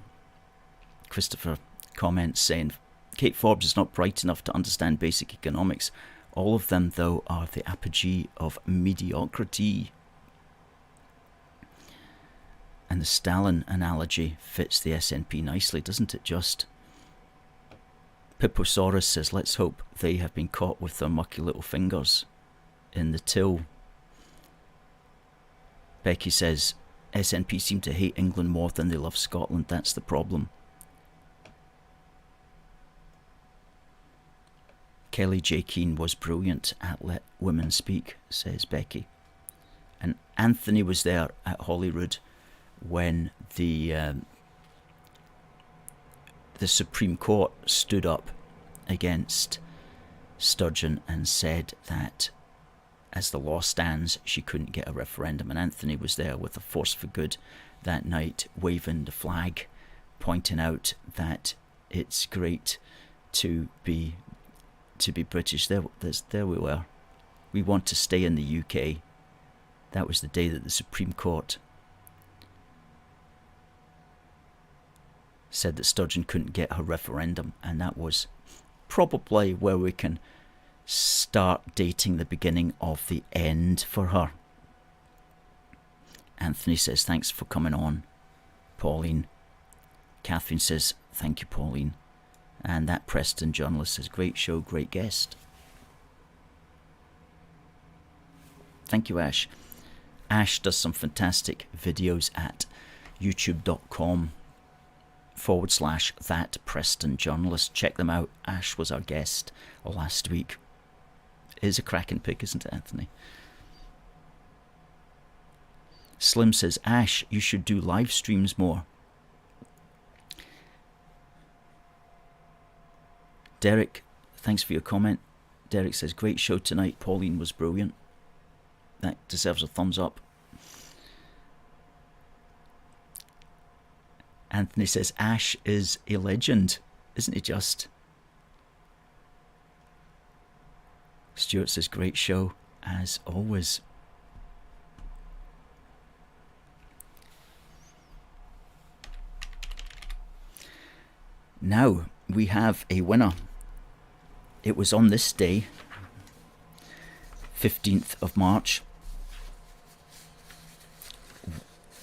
Speaker 1: Christopher comments saying, Kate Forbes is not bright enough to understand basic economics. All of them, though, are the apogee of mediocrity. And the Stalin analogy fits the SNP nicely, doesn't it just? Pipposaurus says, let's hope they have been caught with their mucky little fingers in the till. Becky says, SNP seem to hate England more than they love Scotland. That's the problem. Kelly J. Keane was brilliant at Let Women Speak, says Becky. And Anthony was there at Holyrood when the Supreme Court stood up against Sturgeon and said that as the law stands, she couldn't get a referendum. And Anthony was there with a Force for Good that night, waving the flag, pointing out that it's great to be British. There we were. We want to stay in the UK. That was the day that the Supreme Court said that Sturgeon couldn't get her referendum, and that was probably where we can start dating the beginning of the end for her. Anthony says, thanks for coming on, Pauline. Catherine says, thank you, Pauline. And that Preston journalist says, great show, great guest. Thank you, Ash. Ash does some fantastic videos at youtube.com/that Preston journalist. Check them out. Ash was our guest last week. It is a cracking pick, isn't it, Anthony? Slim says, Ash, you should do live streams more. Derek, thanks for your comment. Derek says, great show tonight. Pauline was brilliant. That deserves a thumbs up. Anthony says, Ash is a legend, isn't he just? Stuart says, great show, as always. Now we have a winner. It was on this day, 15th of March,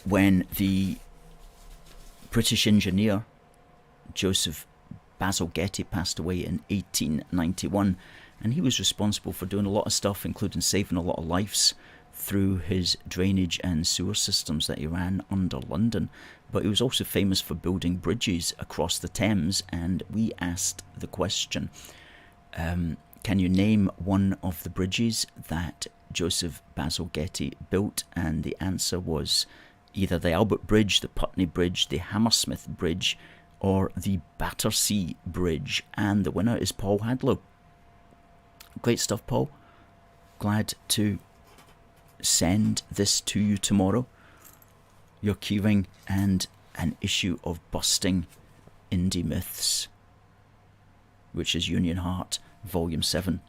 Speaker 1: when the British engineer Joseph Bazalgette passed away in 1891, and he was responsible for doing a lot of stuff, including saving a lot of lives through his drainage and sewer systems that he ran under London. But he was also famous for building bridges across the Thames, and we asked the question, can you name one of the bridges that Joseph Bazalgette built? And the answer was either the Albert Bridge, the Putney Bridge, the Hammersmith Bridge, or the Battersea Bridge. And the winner is Paul Hadlow. Great stuff, Paul. Glad to send this to you tomorrow. Your keyring and an issue of Busting Indy Myths, which is Union Heart, Volume 7.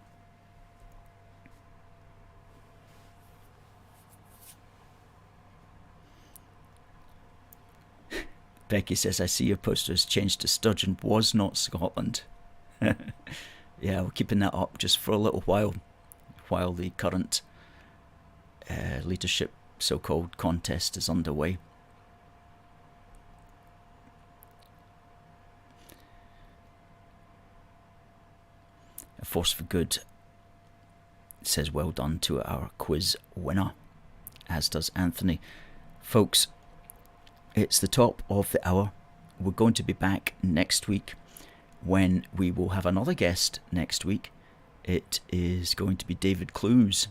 Speaker 1: Becky says, I see your poster has changed to Sturgeon was not Scotland. Yeah, we're keeping that up just for a little while the current leadership so-called contest is underway. A Force for Good says well done to our quiz winner, as does Anthony. Folks, it's the top of the hour. We're going to be back next week when we will have another guest next week. It is going to be David Clues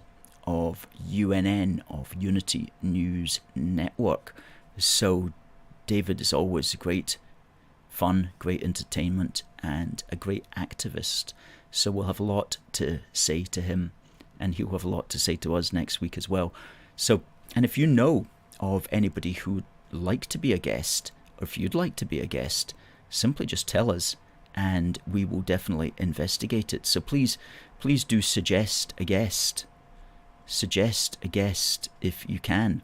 Speaker 1: of UNN, of Unity News Network. So David is always great fun, great entertainment, and a great activist. So we'll have a lot to say to him, and he'll have a lot to say to us next week as well. So, and if you know of anybody who would like to be a guest, or if you'd like to be a guest, simply just tell us, and we will definitely investigate it. So please do suggest a guest. Suggest a guest if you can,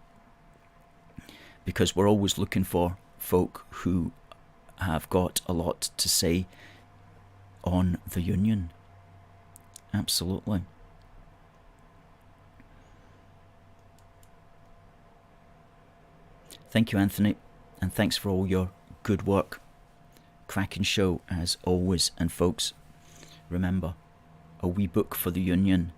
Speaker 1: because we're always looking for folk who have got a lot to say on the Union. Absolutely. Thank you, Anthony, and thanks for all your good work. Cracking show as always. And folks, remember, a wee book for the Union.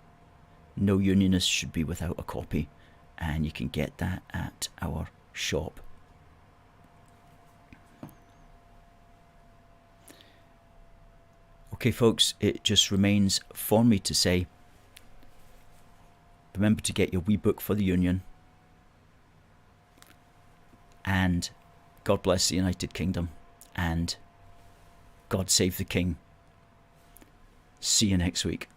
Speaker 1: No unionist should be without a copy, and you can get that at our shop. Okay, folks, it just remains for me to say, remember to get your wee book for the Union, and God bless the United Kingdom, and God save the King. See you next week.